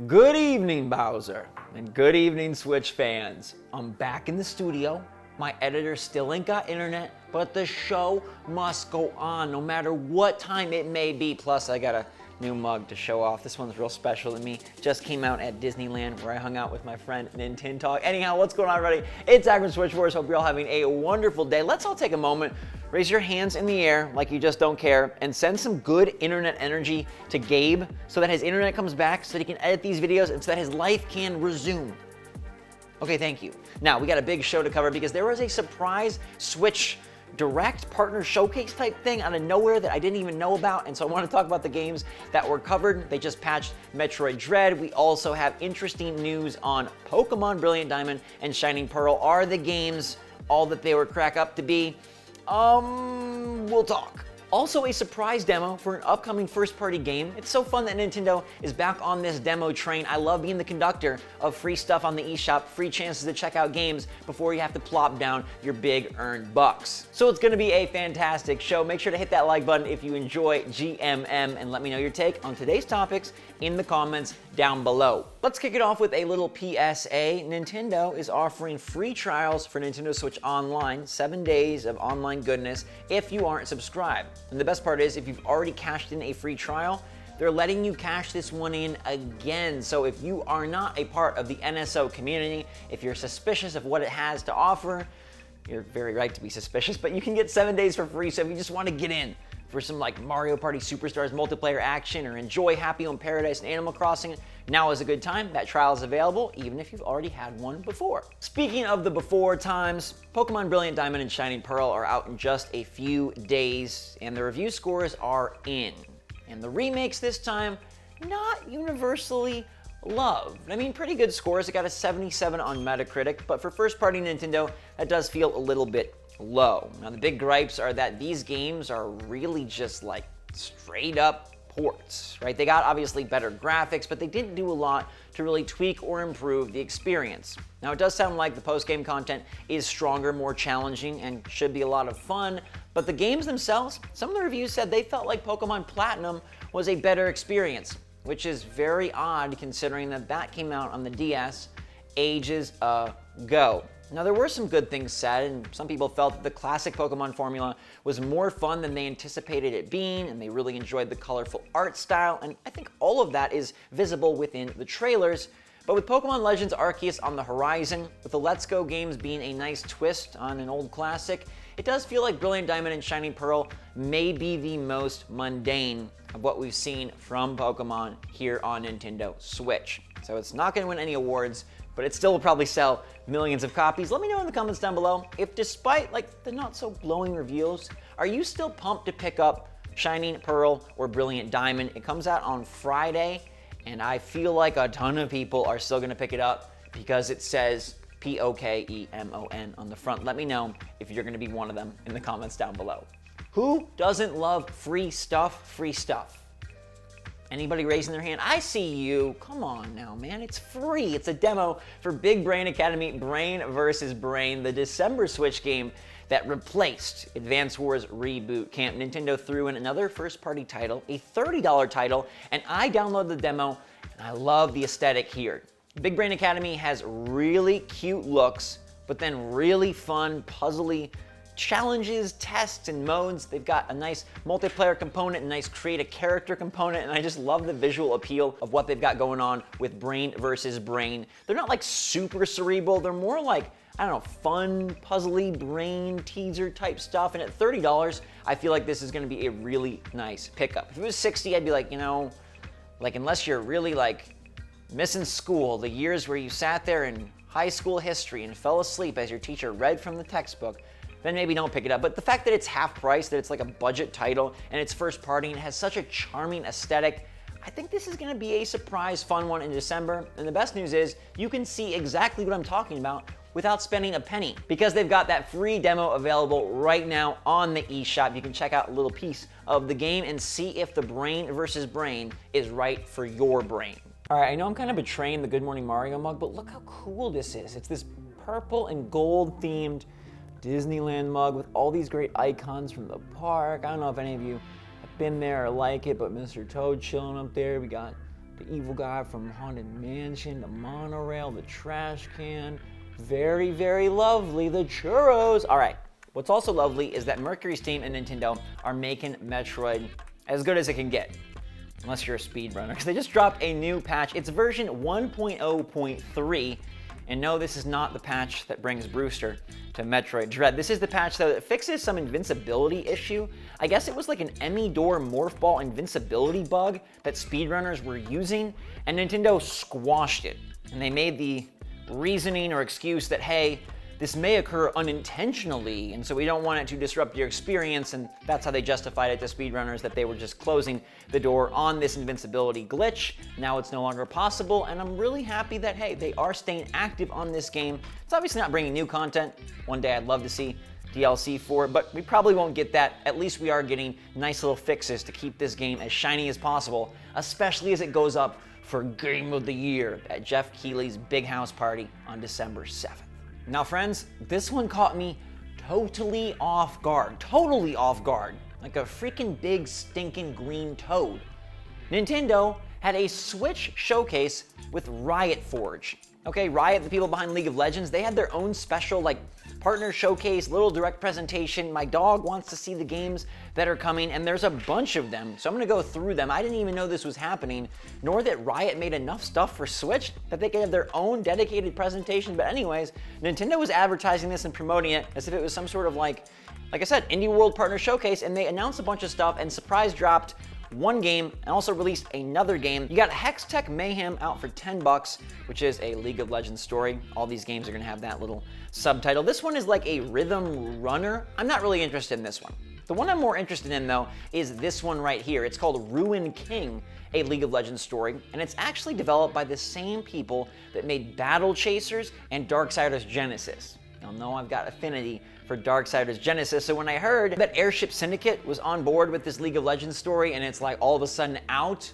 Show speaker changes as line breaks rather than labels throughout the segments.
Good evening, Bowser, and good evening, Switch fans. I'm back in the studio. My editor still ain't got internet, but the show must go on no matter what time it may be. Plus, I got a new mug to show off. This one's real special to me. Just came out at Disneyland where I hung out with my friend Nintendo. Anyhow, what's going on, everybody? It's Zach from SwitchForce. Hope you're all having a wonderful day. Let's all take a moment, raise your hands in the air like you just don't care, and send some good internet energy to Gabe so that his internet comes back, so that he can edit these videos, and so that his life can resume. Okay, thank you. Now, we got a big show to cover because there was a surprise Switch Direct partner showcase type thing out of nowhere that I didn't even know about, and so I want to talk about the games that were covered. They just patched Metroid Dread. We also have interesting news on Pokemon Brilliant Diamond and Shining Pearl. Are the games all that they were cracked up to be? We'll talk. Also a surprise demo for an upcoming first-party game. It's so fun that Nintendo is back on this demo train. I love being the conductor of free stuff on the eShop, free chances to check out games before you have to plop down your big earned bucks. So it's gonna be a fantastic show. Make sure to hit that like button if you enjoy GMM, and let me know your take on today's topics in the comments down below. Let's kick it off with a little PSA. Nintendo is offering free trials for Nintendo Switch Online, 7 days of online goodness if you aren't subscribed. And the best part is, if you've already cashed in a free trial, they're letting you cash this one in again. So if you are not a part of the NSO community, if you're suspicious of what it has to offer, you're very right to be suspicious, but you can get 7 days for free. So if you just want to get in for some like Mario Party Superstars multiplayer action, or enjoy Happy Home Paradise and Animal Crossing, now is a good time. That trial is available even if you've already had one before. Speaking of the before times, Pokemon Brilliant Diamond and Shining Pearl are out in just a few days, and the review scores are in. And the remakes this time, not universally loved. I mean, pretty good scores. It got a 77 on Metacritic, but for first-party Nintendo, that does feel a little bit low. Now, the big gripes are that these games are really just like straight up ports, right? They got obviously better graphics, but they didn't do a lot to really tweak or improve the experience. Now, it does sound like the post-game content is stronger, more challenging, and should be a lot of fun, but the games themselves, some of the reviews said they felt like Pokemon Platinum was a better experience, which is very odd considering that that came out on the DS ages ago. Now, there were some good things said, and some people felt that the classic Pokemon formula was more fun than they anticipated it being, and they really enjoyed the colorful art style, and I think all of that is visible within the trailers. But with Pokemon Legends Arceus on the horizon, with the Let's Go games being a nice twist on an old classic, it does feel like Brilliant Diamond and Shining Pearl may be the most mundane of what we've seen from Pokemon here on Nintendo Switch. So it's not going to win any awards, but it still will probably sell millions of copies. Let me know in the comments down below if, despite like the not so glowing reviews, are you still pumped to pick up Shining Pearl or Brilliant Diamond? It comes out on Friday, and I feel like a ton of people are still gonna pick it up because it says Pokemon on the front. Let me know if you're gonna be one of them in the comments down below. Who doesn't love free stuff? Free stuff. Anybody raising their hand? I see you. Come on now, man. It's free. It's a demo for Big Brain Academy Brain vs. Brain, the December Switch game that replaced Advance Wars Reboot Camp. Nintendo threw in another first-party title, a $30 title, and I downloaded the demo, and I love the aesthetic here. Big Brain Academy has really cute looks, but then really fun, puzzly challenges, tests, and modes. They've got a nice multiplayer component, a nice create a character component, and I just love the visual appeal of what they've got going on with Brain versus Brain. They're not like super cerebral, they're more like, I don't know, fun, puzzly, brain teaser type stuff, and at $30, I feel like this is gonna be a really nice pickup. If it was $60, I'd be like, you know, like unless you're really like missing school, the years where you sat there in high school history and fell asleep as your teacher read from the textbook, then maybe don't pick it up. But the fact that it's half price, that it's like a budget title, and it's first party, and it has such a charming aesthetic, I think this is gonna be a surprise fun one in December. And the best news is, you can see exactly what I'm talking about without spending a penny, because they've got that free demo available right now on the eShop. You can check out a little piece of the game and see if the Brain versus Brain is right for your brain. All right, I know I'm kind of betraying the Good Morning Mario mug, but look how cool this is. It's this purple and gold themed Disneyland mug with all these great icons from the park. I don't know if any of you have been there or like it, but Mr. Toad chilling up there. We got the evil guy from Haunted Mansion, the monorail, the trash can. Very, very lovely, the churros. All right, what's also lovely is that Mercury Steam and Nintendo are making Metroid as good as it can get. Unless you're a speedrunner, because they just dropped a new patch. It's version 1.0.3. And no, this is not the patch that brings Brewster to Metroid Dread. This is the patch, though, that fixes some invincibility issue. I guess it was like an Emmy Door Morph Ball invincibility bug that speedrunners were using, and Nintendo squashed it. And they made the reasoning or excuse that, hey, this may occur unintentionally, and so we don't want it to disrupt your experience, and that's how they justified it to speedrunners, that they were just closing the door on this invincibility glitch. Now it's no longer possible, and I'm really happy that, hey, they are staying active on this game. It's obviously not bringing new content. One day I'd love to see DLC for it, but we probably won't get that. At least we are getting nice little fixes to keep this game as shiny as possible, especially as it goes up for Game of the Year at Jeff Keighley's big house party on December 7th. Now friends, this one caught me totally off guard, like a freaking big stinking green toad. Nintendo had a Switch showcase with Riot Forge. Okay, Riot, the people behind League of Legends, they had their own special partner showcase, little direct presentation. My dog wants to see the games that are coming, and there's a bunch of them, so I'm gonna go through them. I didn't even know this was happening, nor that Riot made enough stuff for Switch that they could have their own dedicated presentation. But anyways, Nintendo was advertising this and promoting it as if it was some sort of like I said, Indie World Partner Showcase, and they announced a bunch of stuff and surprise dropped one game and also released another game. You got Hextech Mayhem out for $10, which is a League of Legends story. All these games are gonna have that little subtitle. This one is like a rhythm runner. I'm not really interested in this one. The one I'm more interested in, though, is this one right here. It's called Ruin King, a League of Legends story, and it's actually developed by the same people that made Battle Chasers and Darksiders Genesis. Y'all know I've got affinity for Darksiders Genesis, so when I heard that Airship Syndicate was on board with this League of Legends story and it's like all of a sudden out,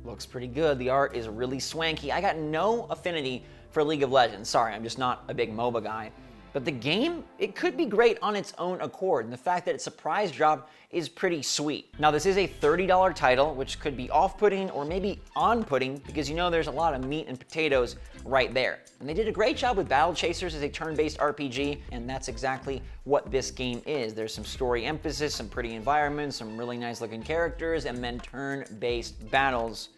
looks pretty good. The art is really swanky. I got no affinity for League of Legends. Sorry, I'm just not a big MOBA guy. But the game, it could be great on its own accord, and the fact that it's surprise drop is pretty sweet. Now, this is a $30 title, which could be off-putting or maybe on-putting, because you know there's a lot of meat and potatoes right there. And they did a great job with Battle Chasers as a turn-based RPG, and that's exactly what this game is. There's some story emphasis, some pretty environments, some really nice-looking characters, and then turn-based battles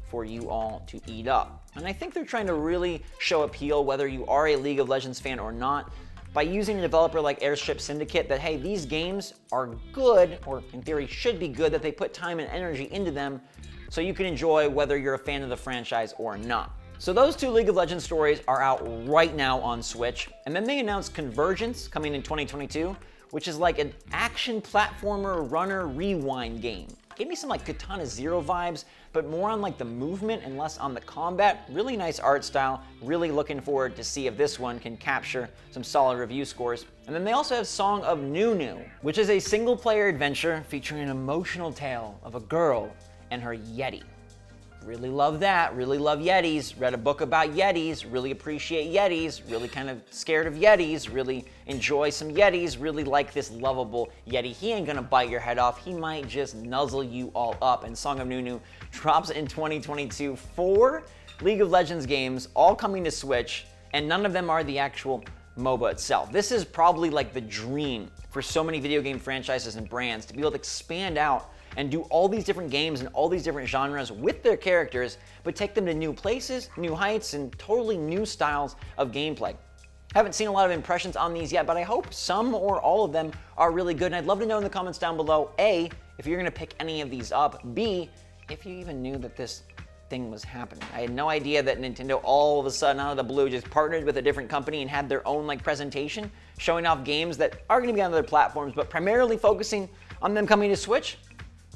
for you all to eat up. And I think they're trying to really show appeal, whether you are a League of Legends fan or not, by using a developer like Airship Syndicate, that hey, these games are good, or in theory should be good, that they put time and energy into them so you can enjoy whether you're a fan of the franchise or not. So those two League of Legends stories are out right now on Switch, and then they announced Convergence coming in 2022, which is like an action platformer runner rewind game. Gave me some like Katana Zero vibes, but more on like the movement and less on the combat. Really nice art style. Really looking forward to see if this one can capture some solid review scores. And then they also have Song of Nunu, which is a single player adventure featuring an emotional tale of a girl and her Yeti. Really love that, really love Yetis. Read a book about Yetis, really appreciate Yetis, really kind of scared of Yetis, really enjoy some Yetis, really like this lovable Yeti. He ain't gonna bite your head off, he might just nuzzle you all up. And Song of Nunu drops in 2022. 4 League of Legends games, all coming to Switch, and none of them are the actual MOBA itself. This is probably like the dream for so many video game franchises and brands to be able to expand out and do all these different games and all these different genres with their characters, but take them to new places, new heights, and totally new styles of gameplay. Haven't seen a lot of impressions on these yet, but I hope some or all of them are really good, and I'd love to know in the comments down below, A, if you're gonna pick any of these up, B, if you even knew that this thing was happening. I had no idea that Nintendo all of a sudden out of the blue just partnered with a different company and had their own like presentation showing off games that are gonna be on other platforms, but primarily focusing on them coming to Switch.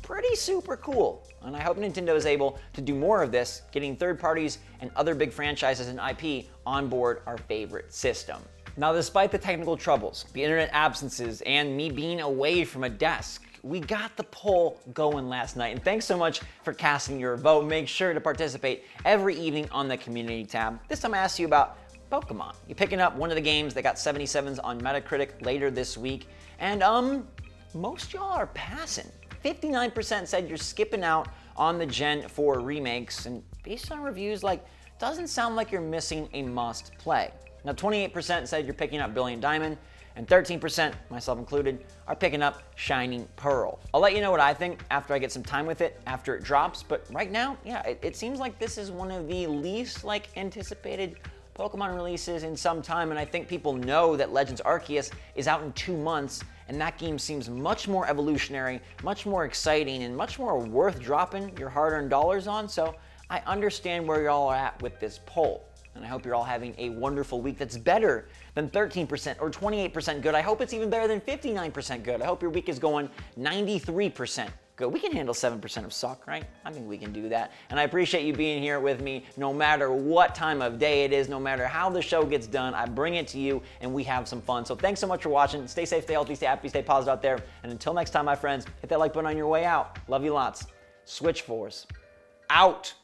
Pretty super cool, and I hope Nintendo is able to do more of this, getting third parties and other big franchises and IP on board our favorite system. Now, despite the technical troubles, the internet absences, and me being away from a desk, we got the poll going last night, and thanks so much for casting your vote. Make sure to participate every evening on the community tab. This time I asked you about Pokemon. You're picking up one of the games that got 77s on Metacritic later this week, and most y'all are passing. 59% said you're skipping out on the Gen 4 remakes, and based on reviews, doesn't sound like you're missing a must play. Now, 28% said you're picking up Brilliant Diamond, and 13%, myself included, are picking up Shining Pearl. I'll let you know what I think after I get some time with it, after it drops, but right now, yeah, it seems like this is one of the least anticipated Pokemon releases in some time, and I think people know that Legends Arceus is out in 2 months, and that game seems much more evolutionary, much more exciting, and much more worth dropping your hard-earned dollars on, so I understand where y'all are at with this poll. And I hope you're all having a wonderful week that's better than 13% or 28% good. I hope it's even better than 59% good. I hope your week is going 93% good. We can handle 7% of suck, right? I think we can do that. And I appreciate you being here with me no matter what time of day it is, no matter how the show gets done. I bring it to you and we have some fun. So thanks so much for watching. Stay safe, stay healthy, stay happy, stay positive out there. And until next time, my friends, hit that like button on your way out. Love you lots. SwitchForce out.